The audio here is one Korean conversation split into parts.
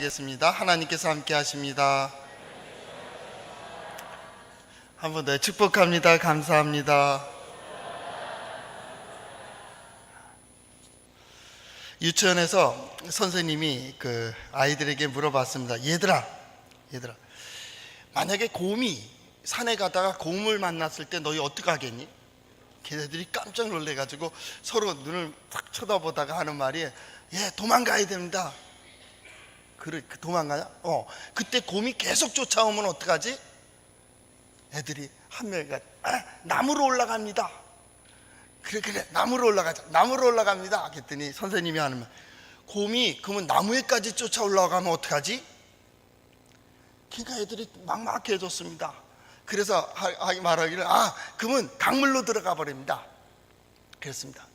하겠습니다. 하나님께서 함께 하십니다. 한 번 더 축복합니다. 감사합니다. 유치원에서 선생님이 그 아이들에게 물어봤습니다. 얘들아, 만약에 곰이 산에 가다가 곰을 만났을 때 너희 어떻게 하겠니? 걔네들이 깜짝 놀래가지고 서로 눈을 탁 쳐다보다가 하는 말이, 예, 도망가야 됩니다. 그래, 도망가냐? 그때 곰이 계속 쫓아오면 어떡하지? 애들이 한 명이가 나무로 올라갑니다. 그래, 나무로 올라갑니다. 그랬더니 선생님이 하는 말, 곰이 그러면 나무에까지 쫓아 올라가면 어떡하지? 그러니까 애들이 막막해졌습니다. 그래서 말하기를, 그러면 강물로 들어가 버립니다. 그랬습니다.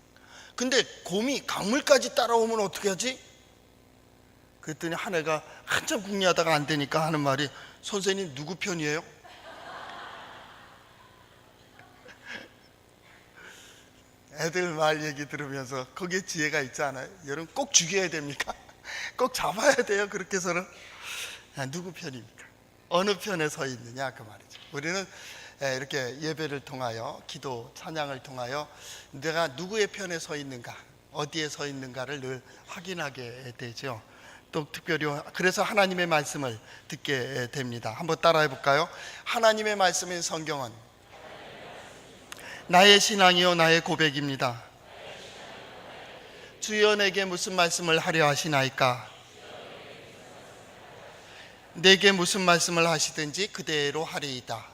근데 곰이 강물까지 따라오면 어떻게 하지? 그랬더니 한 애가 한참 궁리하다가 안 되니까 하는 말이, 선생님 누구 편이에요? 애들 말 얘기 들으면서 거기에 지혜가 있지 않아요? 여러분 꼭 죽여야 됩니까? 꼭 잡아야 돼요? 그렇게 해서는? 누구 편입니까? 어느 편에 서 있느냐 그 말이죠. 우리는 이렇게 예배를 통하여, 기도 찬양을 통하여 내가 누구의 편에 서 있는가, 어디에 서 있는가를 늘 확인하게 되죠. 또 특별히 그래서 하나님의 말씀을 듣게 됩니다. 한번 따라해 볼까요? 하나님의 말씀인 성경은 나의 신앙이요 나의 고백입니다. 주여 내게 무슨 말씀을 하려 하시나이까? 내게 무슨 말씀을 하시든지 그대로 하리이다.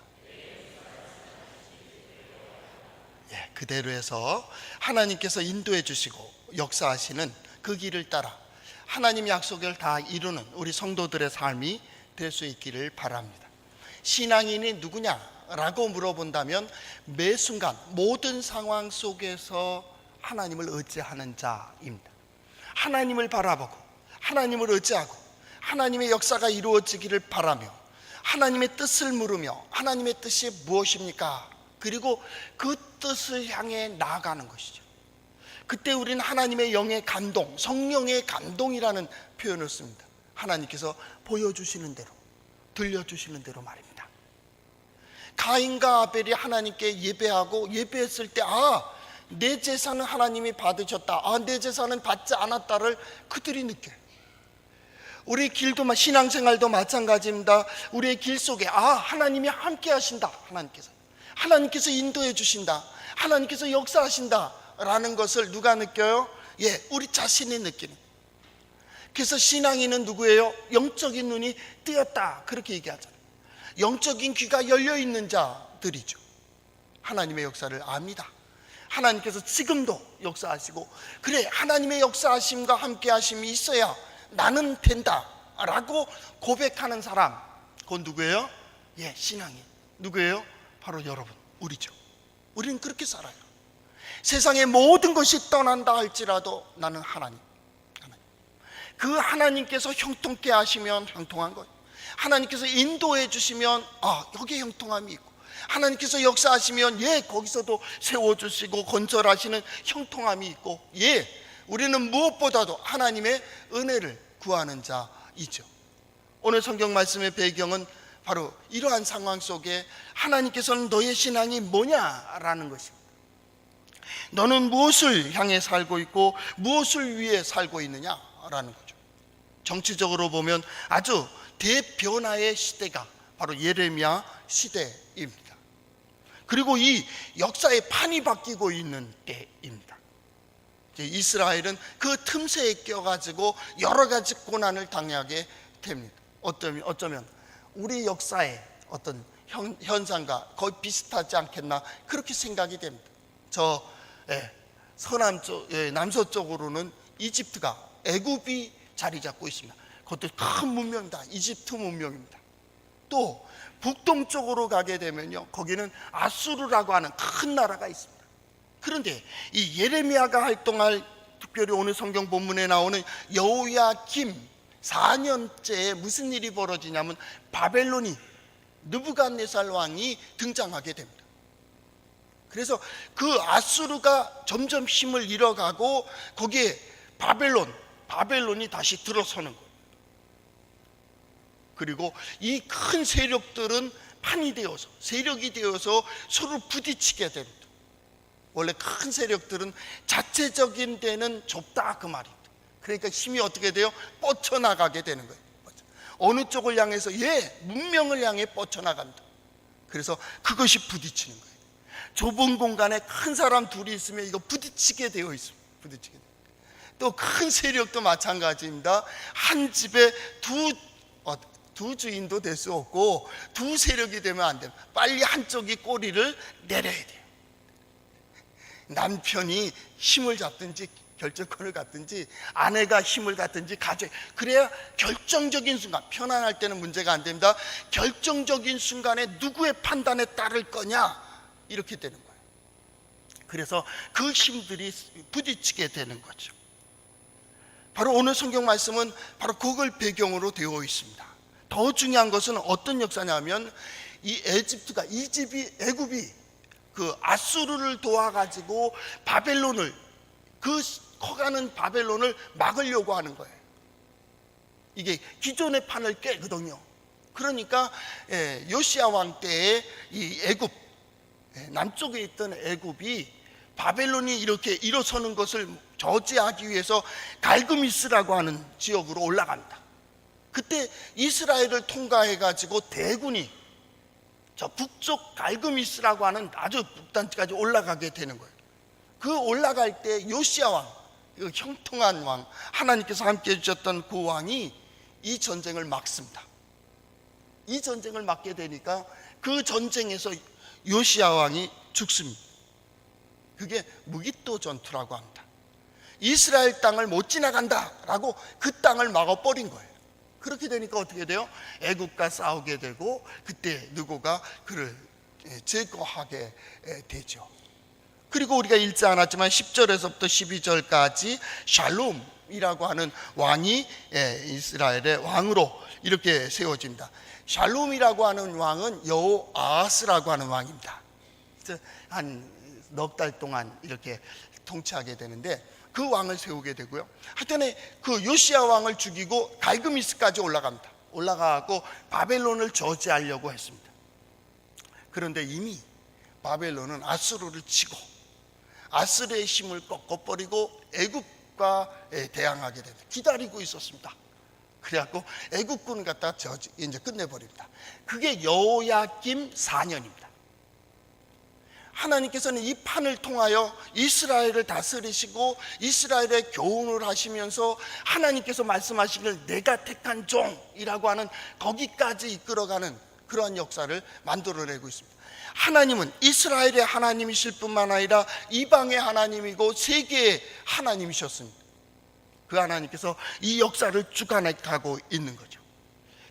그대로 해서 하나님께서 인도해 주시고 역사하시는 그 길을 따라 하나님 약속을 다 이루는 우리 성도들의 삶이 될 수 있기를 바랍니다. 신앙인이 누구냐? 라고 물어본다면 매 순간 모든 상황 속에서 하나님을 의지하는 자입니다. 하나님을 바라보고 하나님을 의지하고 하나님의 역사가 이루어지기를 바라며 하나님의 뜻을 물으며 하나님의 뜻이 무엇입니까? 그리고 그 뜻을 향해 나아가는 것이죠. 그때 우리는 하나님의 영의 감동, 성령의 감동이라는 표현을 씁니다. 하나님께서 보여주시는 대로, 들려주시는 대로 말입니다. 가인과 아벨이 하나님께 예배하고 예배했을 때, 내 제사는 하나님이 받으셨다, 내 제사는 받지 않았다를 그들이 느껴요. 우리 길도, 신앙생활도 마찬가지입니다. 우리의 길 속에 하나님이 함께 하신다, 하나님께서 인도해 주신다, 하나님께서 역사하신다 라는 것을 누가 느껴요? 우리 자신이 느끼는. 그래서 신앙인은 누구예요? 영적인 눈이 뜨였다, 그렇게 얘기하잖아요. 영적인 귀가 열려있는 자들이죠. 하나님의 역사를 압니다. 하나님께서 지금도 역사하시고, 그래, 하나님의 역사하심과 함께 하심이 있어야 나는 된다 라고 고백하는 사람, 그건 누구예요? 신앙인. 누구예요? 바로 여러분, 우리죠. 우리는 그렇게 살아요. 세상의 모든 것이 떠난다 할지라도 나는 하나님. 그 하나님께서 형통케 하시면 형통한 것, 하나님께서 인도해 주시면 여기에 형통함이 있고, 하나님께서 역사하시면 거기서도 세워주시고 건설하시는 형통함이 있고, 우리는 무엇보다도 하나님의 은혜를 구하는 자이죠. 오늘 성경 말씀의 배경은 바로 이러한 상황 속에 하나님께서는 너의 신앙이 뭐냐라는 것입니다. 너는 무엇을 향해 살고 있고 무엇을 위해 살고 있느냐라는 거죠. 정치적으로 보면 아주 대변화의 시대가 바로 예레미야 시대입니다. 그리고 이 역사의 판이 바뀌고 있는 때입니다. 이스라엘은 그 틈새에 껴가지고 여러 가지 고난을 당하게 됩니다. 어쩌면 우리 역사의 어떤 현상과 거의 비슷하지 않겠나 그렇게 생각이 됩니다. 서남쪽, 남서쪽으로는 이집트가, 애굽이 자리 잡고 있습니다. 그것도 큰 문명이다. 이집트 문명입니다. 또 북동쪽으로 가게 되면요, 거기는 아수르라고 하는 큰 나라가 있습니다. 그런데 이 예레미야가 활동할, 특별히 오늘 성경 본문에 나오는 여호야김 4년째에 무슨 일이 벌어지냐면 바벨론이, 느부갓네살 왕이 등장하게 됩니다. 그래서 그 아수르가 점점 힘을 잃어가고 거기에 바벨론이 다시 들어서는 거예요. 그리고 이 큰 세력들은 판이 되어서, 세력이 되어서 서로 부딪히게 됩니다. 원래 큰 세력들은 자체적인 데는 좁다 그 말입니다. 그러니까 힘이 어떻게 돼요? 뻗쳐나가게 되는 거예요. 어느 쪽을 향해서 문명을 향해 뻗쳐나간다. 그래서 그것이 부딪히는 거예요. 좁은 공간에 큰 사람 둘이 있으면 이거 부딪히게 되어 있습니다. 부딪히게. 또 큰 세력도 마찬가지입니다. 한 집에 두 주인도 될 수 없고 두 세력이 되면 안 돼요. 빨리 한쪽이 꼬리를 내려야 돼요. 남편이 힘을 잡든지 결정권을 갖든지 아내가 힘을 갖든지 그래야 결정적인 순간, 편안할 때는 문제가 안 됩니다. 결정적인 순간에 누구의 판단에 따를 거냐, 이렇게 되는 거예요. 그래서 그 힘들이 부딪히게 되는 거죠. 바로 오늘 성경 말씀은 바로 그걸 배경으로 되어 있습니다. 더 중요한 것은 어떤 역사냐면 이 애굽이 그 아수르를 도와가지고 바벨론을, 그 커가는 바벨론을 막으려고 하는 거예요. 이게 기존의 판을 깨거든요. 그러니까 요시야 왕 때에 이 애굽, 남쪽에 있던 애굽이 바벨론이 이렇게 일어서는 것을 저지하기 위해서 갈그미스라고 하는 지역으로 올라간다. 그때 이스라엘을 통과해가지고 대군이 저 북쪽 갈그미스라고 하는 아주 북단지까지 올라가게 되는 거예요. 그 올라갈 때 요시야 왕, 그 형통한 왕, 하나님께서 함께 해주셨던 그 왕이 이 전쟁을 막습니다. 이 전쟁을 막게 되니까 그 전쟁에서 요시야 왕이 죽습니다. 그게 무기또 전투라고 합니다. 이스라엘 땅을 못 지나간다라고 그 땅을 막아버린 거예요. 그렇게 되니까 어떻게 돼요? 애국과 싸우게 되고 그때 느고가 그를 제거하게 되죠. 그리고 우리가 읽지 않았지만 10절에서부터 12절까지 샬롬이라고 하는 왕이 이스라엘의 왕으로 이렇게 세워집니다. 샬롬이라고 하는 왕은 여호아하스라고 하는 왕입니다. 한 넉 달 동안 이렇게 통치하게 되는데 그 왕을 세우게 되고요. 하여튼 그 요시야 왕을 죽이고 갈그미스까지 올라갑니다. 올라가고 바벨론을 저지하려고 했습니다. 그런데 이미 바벨론은 아수르를 치고 아수르의 힘을 꺾어버리고 애굽과 대항하게 됩니다. 기다리고 있었습니다. 그래갖고 애국군 갖다 이제 끝내버립니다. 그게 여호야김 4년입니다. 하나님께서는 이 판을 통하여 이스라엘을 다스리시고 이스라엘의 교훈을 하시면서 하나님께서 말씀하시길 내가 택한 종이라고 하는 거기까지 이끌어가는 그러한 역사를 만들어내고 있습니다. 하나님은 이스라엘의 하나님이실 뿐만 아니라 이방의 하나님이고 세계의 하나님이셨습니다. 그 하나님께서 이 역사를 주관하고 있는 거죠.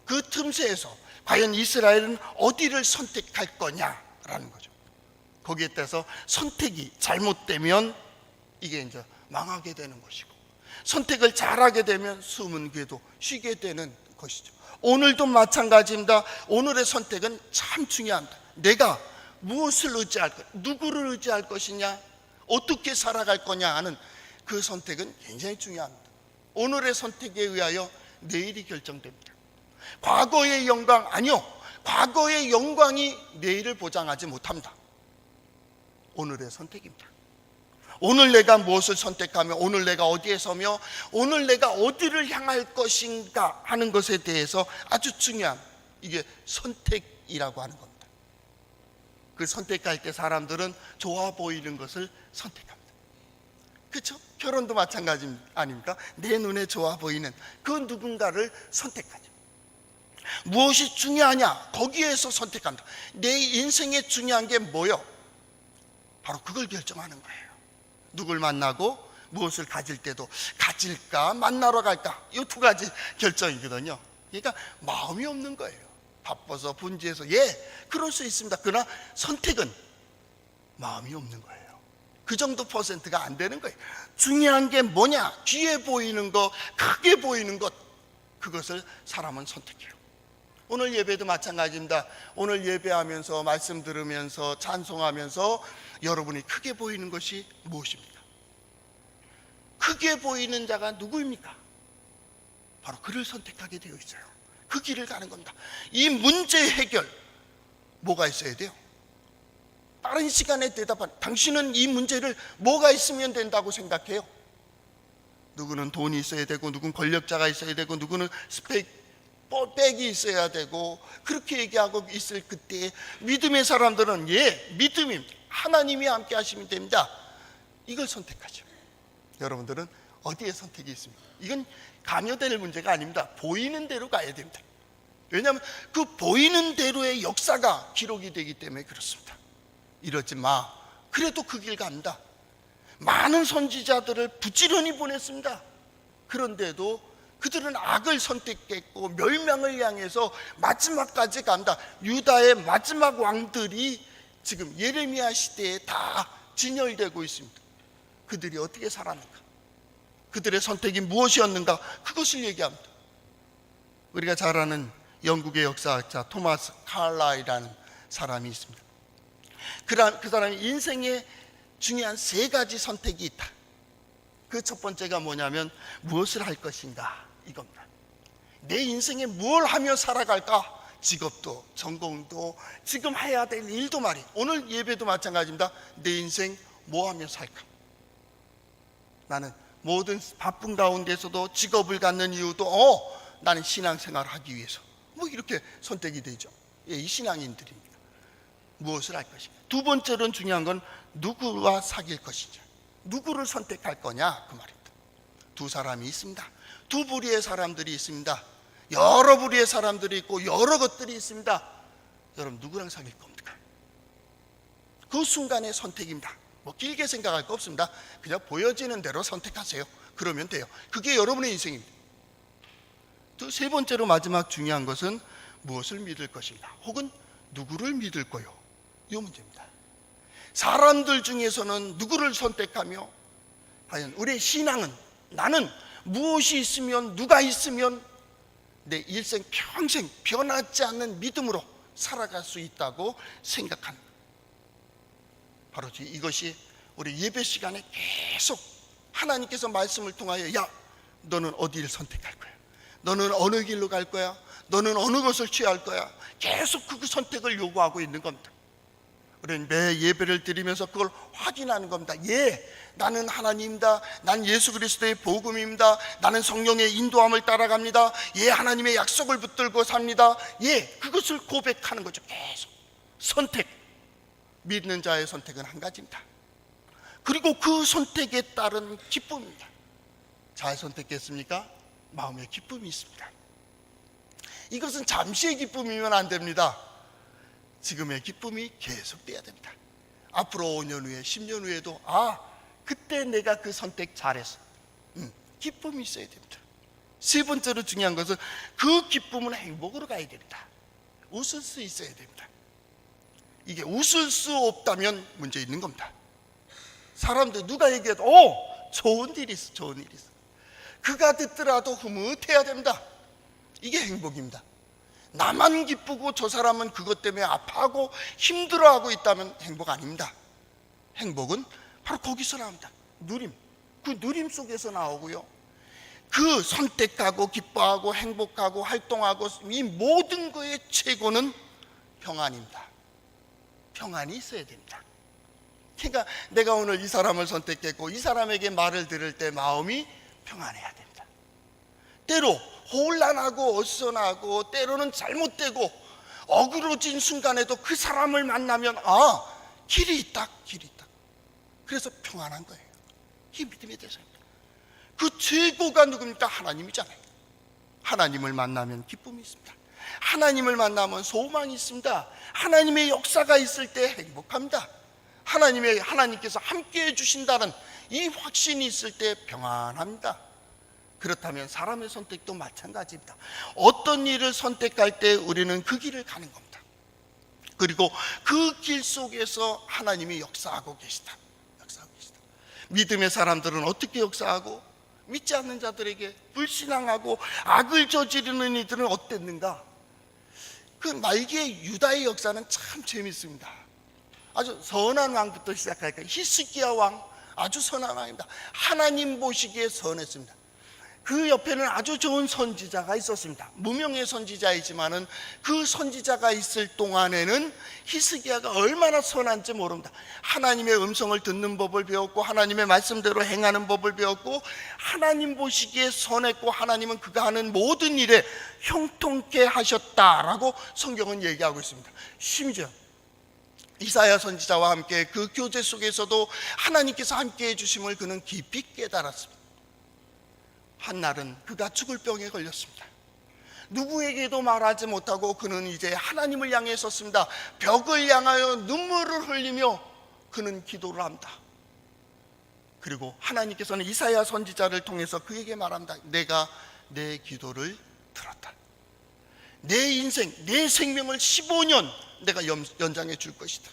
그 틈새에서 과연 이스라엘은 어디를 선택할 거냐라는 거죠. 거기에 따라서 선택이 잘못되면 이게 이제 망하게 되는 것이고, 선택을 잘하게 되면 숨은 귀도 쉬게 되는 것이죠. 오늘도 마찬가지입니다. 오늘의 선택은 참 중요합니다. 내가 무엇을 의지할 것, 누구를 의지할 것이냐, 어떻게 살아갈 거냐 하는 그 선택은 굉장히 중요합니다. 오늘의 선택에 의하여 내일이 결정됩니다. 과거의 영광, 아니요, 과거의 영광이 내일을 보장하지 못합니다. 오늘의 선택입니다. 오늘 내가 무엇을 선택하며 오늘 내가 어디에 서며 오늘 내가 어디를 향할 것인가 하는 것에 대해서 아주 중요한, 이게 선택이라고 하는 겁니다. 그 선택할 때 사람들은 좋아 보이는 것을 선택합니다. 그렇죠? 결혼도 마찬가지 아닙니까? 내 눈에 좋아 보이는 그 누군가를 선택하죠. 무엇이 중요하냐? 거기에서 선택한다. 내 인생에 중요한 게 뭐요? 바로 그걸 결정하는 거예요. 누굴 만나고 무엇을 가질 때도 가질까 만나러 갈까, 이 두 가지 결정이거든요. 그러니까 마음이 없는 거예요. 바빠서 분주해서 그럴 수 있습니다. 그러나 선택은 마음이 없는 거예요. 그 정도 퍼센트가 안 되는 거예요. 중요한 게 뭐냐? 뒤에 보이는 것, 크게 보이는 것, 그것을 사람은 선택해요. 오늘 예배도 마찬가지입니다. 오늘 예배하면서 말씀 들으면서 찬송하면서 여러분이 크게 보이는 것이 무엇입니까? 크게 보이는 자가 누구입니까? 바로 그를 선택하게 되어 있어요. 그 길을 가는 겁니다. 이 문제 해결 뭐가 있어야 돼요? 다른 시간에 대답하는, 당신은 이 문제를 뭐가 있으면 된다고 생각해요? 누구는 돈이 있어야 되고, 누구는 권력자가 있어야 되고, 누구는 백이 있어야 되고, 그렇게 얘기하고 있을 그때 믿음의 사람들은 믿음입니다. 하나님이 함께 하시면 됩니다. 이걸 선택하죠. 여러분들은 어디에 선택이 있습니까? 이건 강요될 문제가 아닙니다. 보이는 대로 가야 됩니다. 왜냐하면 그 보이는 대로의 역사가 기록이 되기 때문에 그렇습니다. 이러지 마. 그래도 그 길 간다. 많은 선지자들을 부지런히 보냈습니다. 그런데도 그들은 악을 선택했고 멸망을 향해서 마지막까지 간다. 유다의 마지막 왕들이 지금 예레미야 시대에 다 진열되고 있습니다. 그들이 어떻게 살았는가? 그들의 선택이 무엇이었는가? 그것을 얘기합니다. 우리가 잘 아는 영국의 역사학자 토마스 칼라이라는 사람이 있습니다. 그 사람이 인생에 중요한 3가지 선택이 있다. 그 첫 번째가 뭐냐면 무엇을 할 것인가, 이겁니다. 내 인생에 뭘 하며 살아갈까? 직업도 전공도 지금 해야 될 일도 말이에요. 오늘 예배도 마찬가지입니다. 내 인생 뭐 하며 살까? 나는 모든 바쁜 가운데서도 직업을 갖는 이유도 나는 신앙생활을 하기 위해서, 뭐 이렇게 선택이 되죠. 이 신앙인들입니다. 무엇을 할 것인가. 두 번째로는 중요한 건 누구와 사귈 것이냐, 누구를 선택할 거냐, 그 말입니다. 두 사람이 있습니다. 두 부류의 사람들이 있습니다. 여러 부류의 사람들이 있고 여러 것들이 있습니다. 여러분 누구랑 사귈 겁니까? 그 순간의 선택입니다. 뭐 길게 생각할 거 없습니다. 그냥 보여지는 대로 선택하세요. 그러면 돼요. 그게 여러분의 인생입니다. 또 세 번째로 마지막 중요한 것은 무엇을 믿을 것인가, 혹은 누구를 믿을 거요, 이 문제입니다. 사람들 중에서는 누구를 선택하며, 과연 우리의 신앙은 나는 무엇이 있으면, 누가 있으면 내 일생 평생 변하지 않는 믿음으로 살아갈 수 있다고 생각하는, 바로 이것이 우리 예배 시간에 계속 하나님께서 말씀을 통하여, 야, 너는 어디를 선택할 거야? 너는 어느 길로 갈 거야? 너는 어느 것을 취할 거야? 계속 그 선택을 요구하고 있는 겁니다. 우리는 매 예배를 드리면서 그걸 확인하는 겁니다. 나는 하나님입니다. 난 예수 그리스도의 복음입니다. 나는 성령의 인도함을 따라갑니다. 하나님의 약속을 붙들고 삽니다. 그것을 고백하는 거죠. 계속 선택. 믿는 자의 선택은 한 가지입니다. 그리고 그 선택에 따른 기쁨입니다. 잘 선택했습니까? 마음의 기쁨이 있습니다. 이것은 잠시의 기쁨이면 안 됩니다. 지금의 기쁨이 계속돼야 됩니다. 앞으로 5년 후에 10년 후에도 그때 내가 그 선택 잘했어, 기쁨이 있어야 됩니다. 세 번째로 중요한 것은 그 기쁨은 행복으로 가야 됩니다. 웃을 수 있어야 됩니다. 이게 웃을 수 없다면 문제 있는 겁니다. 사람들 누가 얘기해도 좋은 일이 있어, 좋은 일이 있어, 그가 듣더라도 흐뭇해야 됩니다. 이게 행복입니다. 나만 기쁘고 저 사람은 그것 때문에 아파하고 힘들어하고 있다면 행복 아닙니다. 행복은 바로 거기서 나옵니다. 누림, 그 누림 속에서 나오고요, 그 선택하고 기뻐하고 행복하고 활동하고 이 모든 것의 최고는 평안입니다. 평안이 있어야 됩니다. 그러니까 내가 오늘 이 사람을 선택했고 이 사람에게 말을 들을 때 마음이 평안해야 됩니다. 때로 혼란하고 어수선하고 때로는 잘못되고 어그러진 순간에도 그 사람을 만나면 길이 있다. 그래서 평안한 거예요. 이 믿음의 대상입니다. 그 최고가 누굽니까? 하나님이잖아요. 하나님을 만나면 기쁨이 있습니다. 하나님을 만나면 소망이 있습니다. 하나님의 역사가 있을 때 행복합니다. 하나님께서 함께 해주신다는 이 확신이 있을 때 평안합니다. 그렇다면 사람의 선택도 마찬가지입니다. 어떤 일을 선택할 때 우리는 그 길을 가는 겁니다. 그리고 그 길 속에서 하나님이 역사하고 계시다. 믿음의 사람들은 어떻게 역사하고, 믿지 않는 자들에게 불신앙하고 악을 저지르는 이들은 어땠는가? 그 말기의 유다의 역사는 참 재밌습니다. 아주 선한 왕부터 시작할까요? 히스기야 왕, 아주 선한 왕입니다. 하나님 보시기에 선했습니다. 그 옆에는 아주 좋은 선지자가 있었습니다. 무명의 선지자이지만은 그 선지자가 있을 동안에는 히스기야가 얼마나 선한지 모릅니다. 하나님의 음성을 듣는 법을 배웠고 하나님의 말씀대로 행하는 법을 배웠고 하나님 보시기에 선했고 하나님은 그가 하는 모든 일에 형통케 하셨다라고 성경은 얘기하고 있습니다. 심지어 이사야 선지자와 함께 그 교제 속에서도 하나님께서 함께 해주심을 그는 깊이 깨달았습니다. 한날은 그가 죽을 병에 걸렸습니다. 누구에게도 말하지 못하고 그는 이제 하나님을 향해 섰습니다. 벽을 향하여 눈물을 흘리며 그는 기도를 합니다. 그리고 하나님께서는 이사야 선지자를 통해서 그에게 말합니다. 내가 내 기도를 들었다. 내 인생, 내 생명을 15년 내가 연장해 줄 것이다.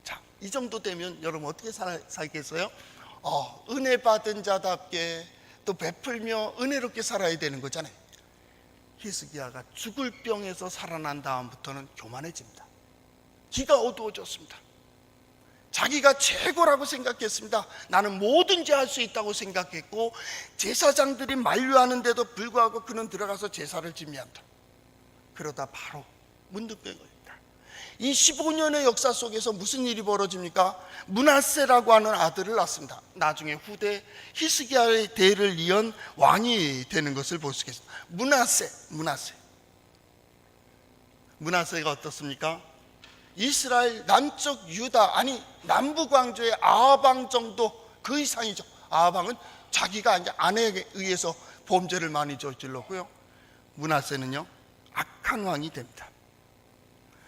자, 이 정도 되면 여러분 어떻게 살겠어요? 은혜 받은 자답게 또 베풀며 은혜롭게 살아야 되는 거잖아요. 히스기야가 죽을 병에서 살아난 다음부터는 교만해집니다. 기가 어두워졌습니다. 자기가 최고라고 생각했습니다. 나는 뭐든지 할 수 있다고 생각했고 제사장들이 만류하는데도 불구하고 그는 들어가서 제사를 지미한다. 그러다 바로 문득병에 걸립니다. 이 15년의 역사 속에서 무슨 일이 벌어집니까? 므낫세라고 하는 아들을 낳습니다. 나중에 후대 히스기야의 대를 이은 왕이 되는 것을 볼 수 있습니다. 므낫세가 어떻습니까? 이스라엘 남쪽 유다, 아니 남부 광주의 아합왕 정도, 그 이상이죠. 아합왕은 자기가 이제 아내에 의해서 범죄를 많이 저질렀고요. 므낫세는요 악한 왕이 됩니다.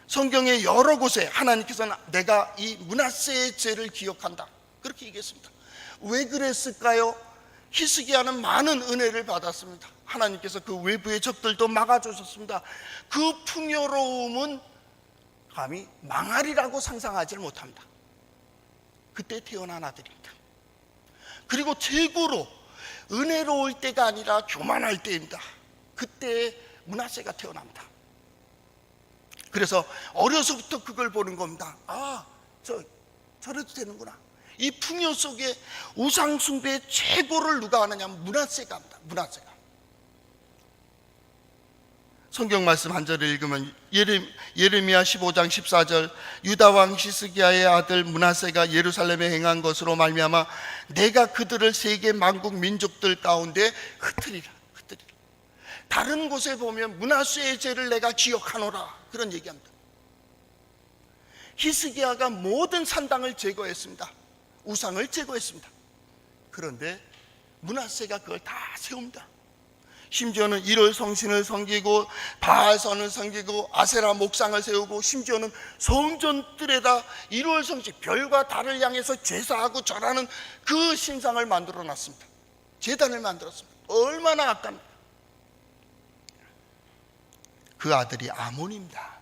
성경의 여러 곳에 하나님께서는 내가 이 므낫세의 죄를 기억한다 그렇게 얘기했습니다. 왜 그랬을까요? 히스기야는 많은 은혜를 받았습니다. 하나님께서 그 외부의 적들도 막아주셨습니다. 그 풍요로움은 감히 망하리라고 상상하지 못합니다. 그때 태어난 아들입니다. 그리고 최고로 은혜로울 때가 아니라 교만할 때입니다. 그때 므낫세가 태어납니다. 그래서 어려서부터 그걸 보는 겁니다. 저래도 되는구나. 이 풍요 속에 우상 숭배의 최고를 누가 하느냐? 므낫세가 합니다. 므낫세가. 성경 말씀 한 절을 읽으면 예레미야 15장 14절 유다 왕 히스기야의 아들 므낫세가 예루살렘에 행한 것으로 말미암아 내가 그들을 세계 만국 민족들 가운데 흩으리라. 다른 곳에 보면 므낫세의 죄를 내가 기억하노라 그런 얘기합니다. 히스기야가 모든 산당을 제거했습니다. 우상을 제거했습니다. 그런데 므낫세가 그걸 다 세웁니다. 심지어는 일월 성신을 섬기고 바알선을 섬기고 아세라 목상을 세우고 심지어는 성전들에다 일월 성신 별과 달을 향해서 제사하고 절하는 그 신상을 만들어 놨습니다. 제단을 만들었습니다. 얼마나 악합니까? 그 아들이 아몬입니다.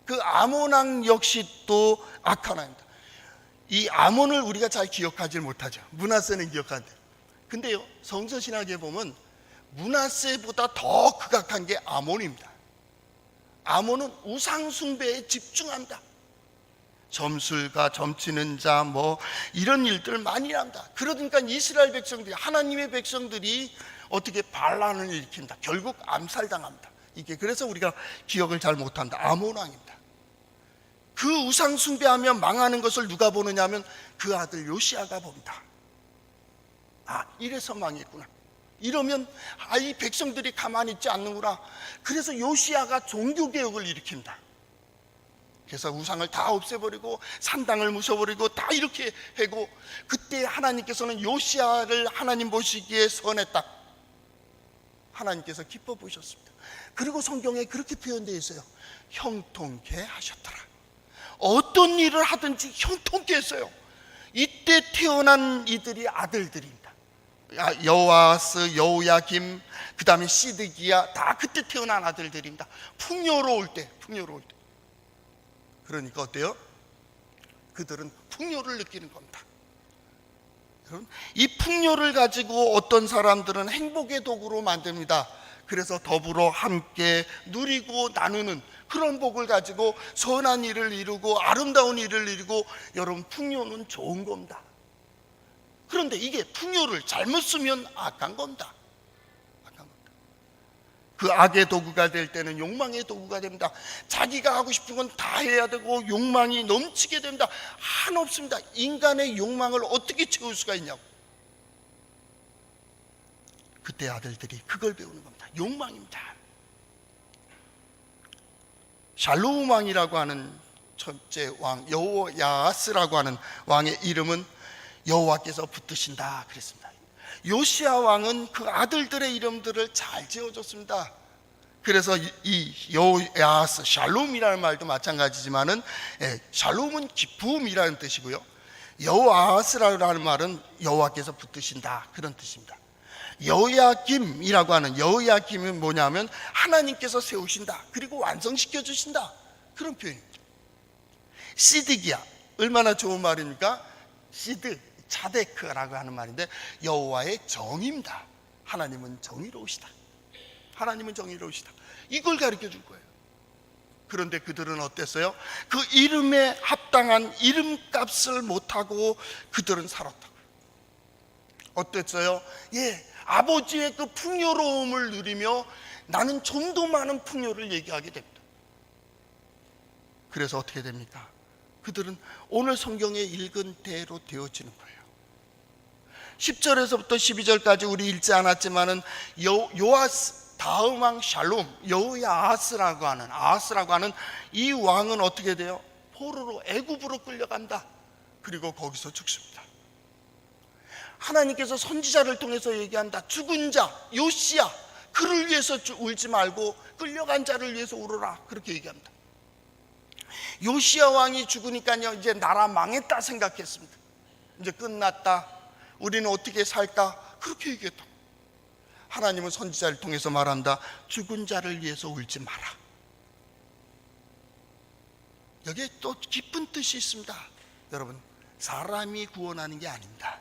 그 아몬 왕 역시 또 악한 왕입니다. 이 아몬을 우리가 잘 기억하지 못하죠. 므낫세는 기억하는데, 근데요 성서신학에 보면 므낫세보다 더 극악한 게 아몬입니다. 아몬은 우상 숭배에 집중합니다. 점술가, 점치는 자, 이런 일들을 많이 합니다. 그러니까 이스라엘 백성들이, 하나님의 백성들이 어떻게 반란을 일으킵니다. 결국 암살당합니다. 이게 그래서 우리가 기억을 잘 못한다. 아몬 왕입니다. 그 우상 숭배하며 망하는 것을 누가 보느냐 하면 그 아들 요시야가 봅니다. 이래서 망했구나. 이러면 이 백성들이 가만히 있지 않는구나. 그래서 요시야가 종교개혁을 일으킵니다. 그래서 우상을 다 없애버리고 산당을 부숴버리고 다 이렇게 하고, 그때 하나님께서는 요시야를 하나님 보시기에 선했다. 하나님께서 기뻐 보셨습니다. 그리고 성경에 그렇게 표현되어 있어요. 형통케 하셨더라. 어떤 일을 하든지 형통케 했어요. 이때 태어난 이들이 아들들입니다. 여호아스, 여호야김, 그 다음에 시드기야, 다 그때 태어난 아들들입니다. 풍요로울 때. 그러니까 어때요? 그들은 풍요를 느끼는 겁니다. 이 풍요를 가지고 어떤 사람들은 행복의 도구로 만듭니다. 그래서 더불어 함께 누리고 나누는 그런 복을 가지고 선한 일을 이루고 아름다운 일을 이루고, 여러분 풍요는 좋은 겁니다. 그런데 이게 풍요를 잘못 쓰면 악한 겁니다. 그 악의 도구가 될 때는 욕망의 도구가 됩니다. 자기가 하고 싶은 건 다 해야 되고 욕망이 넘치게 됩니다. 한없습니다. 인간의 욕망을 어떻게 채울 수가 있냐고. 그때 아들들이 그걸 배우는 겁니다. 욕망입니다. 샬롬 왕이라고 하는 첫째 왕 여호야스라고 하는 왕의 이름은 여호와께서 붙드신다 그랬습니다. 요시야 왕은 그 아들들의 이름들을 잘 지어줬습니다. 그래서 이 여호야스, 샬롬이라는 말도 마찬가지지만은 샬롬은 기쁨이라는 뜻이고요, 여호야스라는 말은 여호와께서 붙드신다 그런 뜻입니다. 여호야김이라고 하는, 여호야김은 뭐냐면 하나님께서 세우신다 그리고 완성시켜 주신다 그런 표현입니다. 시드기야, 얼마나 좋은 말입니까? 시드, 차데크라고 하는 말인데 여호와의 정입니다. 하나님은 정의로우시다. 하나님은 정의로우시다. 이걸 가르쳐 줄 거예요. 그런데 그들은 어땠어요? 그 이름에 합당한 이름값을 못하고 그들은 살았다고요. 어땠어요? 아버지의 그 풍요로움을 누리며 나는 좀 더 많은 풍요를 얘기하게 됩니다. 그래서 어떻게 됩니까? 그들은 오늘 성경에 읽은 대로 되어지는 거예요. 10절에서부터 12절까지 우리 읽지 않았지만은 요아스 다음 왕 샬롬, 여호야스라고 하는 이 왕은 어떻게 돼요? 포로로 애굽으로 끌려간다. 그리고 거기서 죽습니다. 하나님께서 선지자를 통해서 얘기한다. 죽은 자 요시야, 그를 위해서 울지 말고 끌려간 자를 위해서 울어라, 그렇게 얘기합니다. 요시야 왕이 죽으니까요, 이제 나라 망했다 생각했습니다. 이제 끝났다, 우리는 어떻게 살까, 그렇게 얘기했다. 하나님은 선지자를 통해서 말한다. 죽은 자를 위해서 울지 마라. 여기에 또 깊은 뜻이 있습니다. 여러분, 사람이 구원하는 게 아닙니다.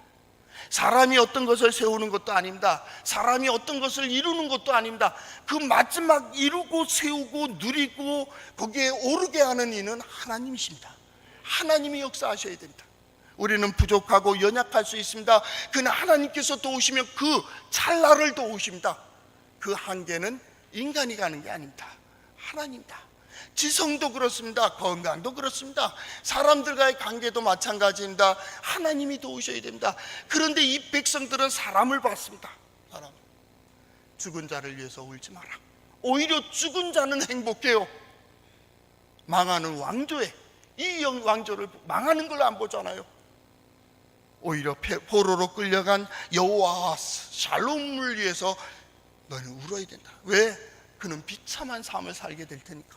사람이 어떤 것을 세우는 것도 아닙니다. 사람이 어떤 것을 이루는 것도 아닙니다. 그 마지막 이루고 세우고 누리고 거기에 오르게 하는 이는 하나님이십니다. 하나님이 역사하셔야 됩니다. 우리는 부족하고 연약할 수 있습니다. 그러나 하나님께서 도우시면 그 찰나를 도우십니다. 그 한계는 인간이 가는 게 아닙니다. 하나님이다. 지성도 그렇습니다. 건강도 그렇습니다. 사람들과의 관계도 마찬가지입니다. 하나님이 도우셔야 됩니다. 그런데 이 백성들은 사람을 봤습니다. 사람. 죽은 자를 위해서 울지 마라. 오히려 죽은 자는 행복해요. 망하는 왕조에, 이 왕조를 망하는 걸 안 보잖아요. 오히려 포로로 끌려간 여호와 샬롬을 위해서 너는 울어야 된다. 왜? 그는 비참한 삶을 살게 될 테니까.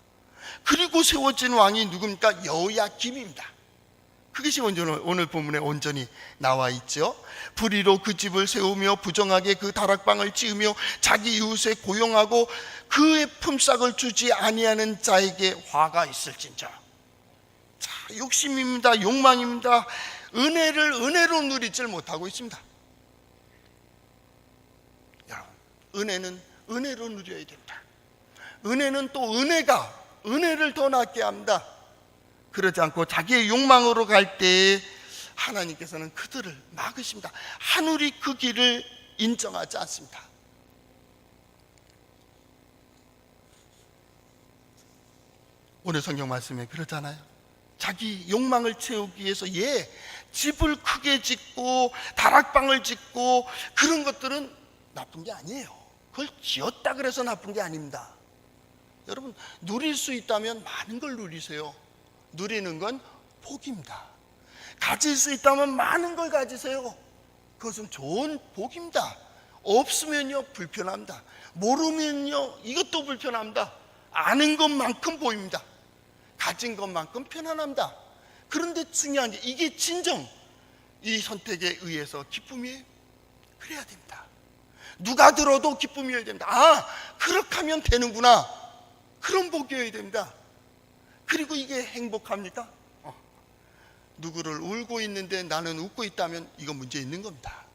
그리고 세워진 왕이 누굽니까? 여호야김입니다. 그것이 오늘 본문에 온전히 나와 있죠. 불의로 그 집을 세우며 부정하게 그 다락방을 지으며 자기 이웃에 고용하고 그의 품삯을 주지 아니하는 자에게 화가 있을진저. 자, 욕심입니다. 욕망입니다. 은혜를 은혜로 누리질 못하고 있습니다. 여러분, 은혜는 은혜로 누려야 됩니다. 은혜는 또 은혜를 더 낫게 합니다. 그러지 않고 자기의 욕망으로 갈 때에 하나님께서는 그들을 막으십니다. 하늘이 그 길을 인정하지 않습니다. 오늘 성경 말씀에 그러잖아요. 자기 욕망을 채우기 위해서 집을 크게 짓고 다락방을 짓고 그런 것들은 나쁜 게 아니에요. 그걸 지었다 그래서 나쁜 게 아닙니다. 여러분, 누릴 수 있다면 많은 걸 누리세요. 누리는 건 복입니다. 가질 수 있다면 많은 걸 가지세요. 그것은 좋은 복입니다. 없으면요 불편합니다. 모르면요 이것도 불편합니다. 아는 것만큼 보입니다. 가진 것만큼 편안합니다. 그런데 중요한 게 이게 진정 이 선택에 의해서 기쁨이에요. 그래야 됩니다. 누가 들어도 기쁨이어야 됩니다. 아, 그렇게 하면 되는구나. 그런 복이어야 됩니다. 그리고 이게 행복합니까? 누구를 울고 있는데 나는 웃고 있다면 이건 문제 있는 겁니다.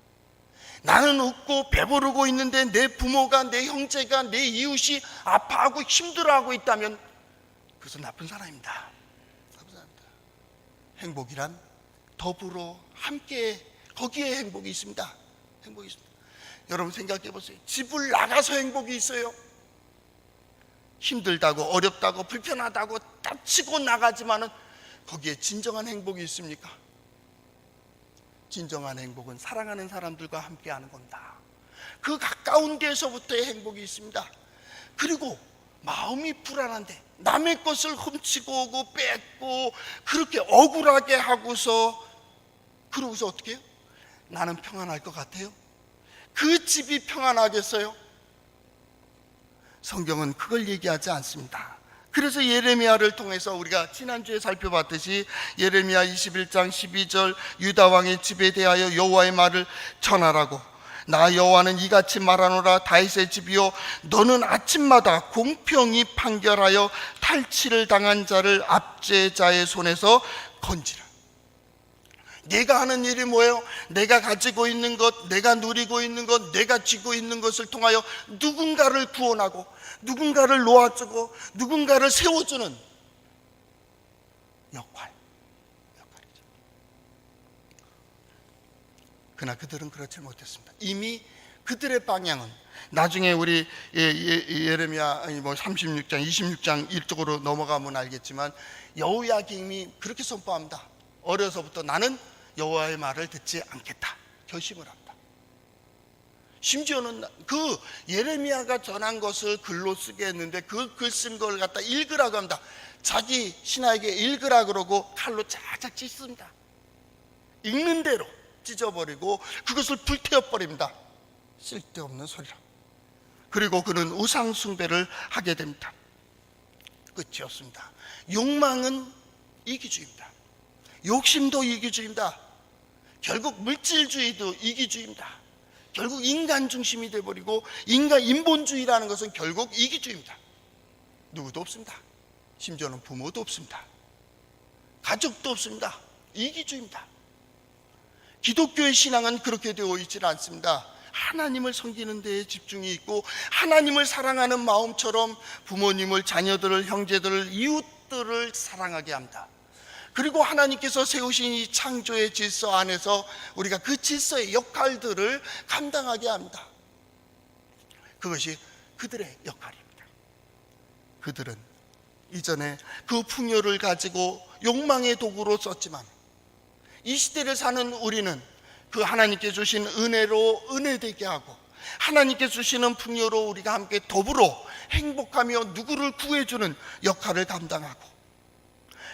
나는 웃고 배부르고 있는데 내 부모가, 내 형제가, 내 이웃이 아파하고 힘들어하고 있다면 그것은 나쁜 사람입니다. 나쁜 사람입니다. 행복이란 더불어 함께 거기에 행복이 있습니다. 행복이 있습니다. 여러분 생각해 보세요. 집을 나가서 행복이 있어요? 힘들다고 어렵다고 불편하다고 다치고 나가지만은 거기에 진정한 행복이 있습니까? 진정한 행복은 사랑하는 사람들과 함께하는 겁니다. 그 가까운 데서부터의 행복이 있습니다. 그리고 마음이 불안한데 남의 것을 훔치고 오고 뺏고 그렇게 억울하게 하고서 그러고서 어떻게 해요? 나는 평안할 것 같아요? 그 집이 평안하겠어요? 성경은 그걸 얘기하지 않습니다. 그래서 예레미야를 통해서 우리가 지난주에 살펴봤듯이 예레미야 21장 12절 유다 왕의 집에 대하여 여호와의 말을 전하라고 나 여호와는 이같이 말하노라 다윗의 집이요 너는 아침마다 공평히 판결하여 탈취를 당한 자를 압제자의 손에서 건지라. 내가 하는 일이 뭐예요? 내가 가지고 있는 것, 내가 누리고 있는 것, 내가 쥐고 있는 것을 통하여 누군가를 구원하고 누군가를 놓아주고 누군가를 세워주는 역할이죠. 그러나 그들은 그렇지 못했습니다. 이미 그들의 방향은 나중에 우리 예레미야 36장 26장 이쪽으로 넘어가면 알겠지만 여호야김이 그렇게 선포합니다. 어려서부터 나는 여호와의 말을 듣지 않겠다 결심을 합니다. 심지어는 그 예레미야가 전한 것을 글로 쓰게 했는데 그 글 쓴 걸 갖다 읽으라고 합니다. 자기 신하에게 읽으라 그러고 칼로 착착 찢습니다. 읽는 대로 찢어버리고 그것을 불태워버립니다. 쓸데없는 소리라. 그리고 그는 우상 숭배를 하게 됩니다. 끝이었습니다. 욕망은 이기주의입니다. 욕심도 이기주의입니다. 결국 물질주의도 이기주의입니다. 결국 인간 중심이 되어버리고 인본주의라는 것은 결국 이기주의입니다. 누구도 없습니다. 심지어는 부모도 없습니다. 가족도 없습니다. 이기주의입니다. 기독교의 신앙은 그렇게 되어 있지 않습니다. 하나님을 섬기는 데에 집중이 있고 하나님을 사랑하는 마음처럼 부모님을, 자녀들을, 형제들을, 이웃들을 사랑하게 합니다. 그리고 하나님께서 세우신 이 창조의 질서 안에서 우리가 그 질서의 역할들을 감당하게 합니다. 그것이 그들의 역할입니다. 그들은 이전에 그 풍요를 가지고 욕망의 도구로 썼지만 이 시대를 사는 우리는 그 하나님께 주신 은혜로 은혜되게 하고 하나님께 주시는 풍요로 우리가 함께 더불어 행복하며 누구를 구해주는 역할을 감당하고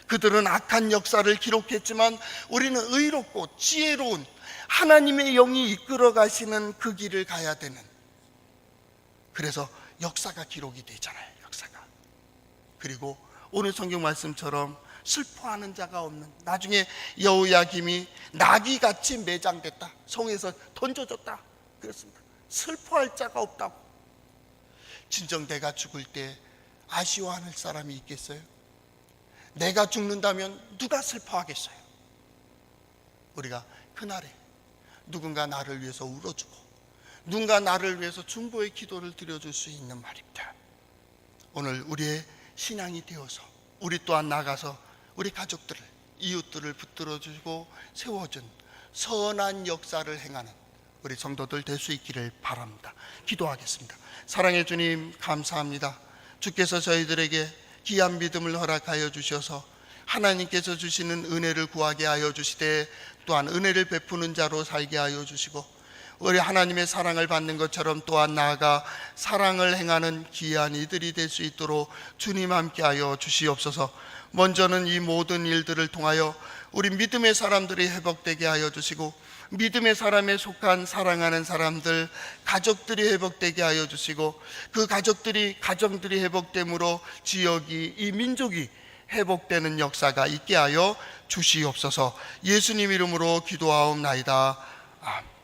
그들은 악한 역사를 기록했지만 우리는 의롭고 지혜로운 하나님의 영이 이끌어 가시는 그 길을 가야 되는, 그래서 역사가 기록이 되잖아요. 역사가. 그리고 오늘 성경 말씀처럼 슬퍼하는 자가 없는, 나중에 여호야김이 나귀같이 매장됐다, 성에서 던져졌다 그랬습니다. 슬퍼할 자가 없다고. 진정 내가 죽을 때 아쉬워하는 사람이 있겠어요? 내가 죽는다면 누가 슬퍼하겠어요? 우리가 그날에 누군가 나를 위해서 울어주고 누군가 나를 위해서 중보의 기도를 드려줄 수 있는 말입니다. 오늘 우리의 신앙이 되어서 우리 또한 나가서 우리 가족들을, 이웃들을 붙들어주고 세워준 선한 역사를 행하는 우리 성도들 될 수 있기를 바랍니다. 기도하겠습니다. 사랑의 주님, 감사합니다. 주께서 저희들에게 귀한 믿음을 허락하여 주셔서 하나님께서 주시는 은혜를 구하게 하여 주시되 또한 은혜를 베푸는 자로 살게 하여 주시고 우리 하나님의 사랑을 받는 것처럼 또한 나아가 사랑을 행하는 귀한 이들이 될 수 있도록 주님 함께 하여 주시옵소서. 먼저는 이 모든 일들을 통하여 우리 믿음의 사람들이 회복되게 하여 주시고 믿음의 사람에 속한 사랑하는 사람들, 가족들이 회복되게 하여 주시고 그 가정들이 회복됨으로 지역이, 이 민족이 회복되는 역사가 있게 하여 주시옵소서. 예수님 이름으로 기도하옵나이다. 아멘.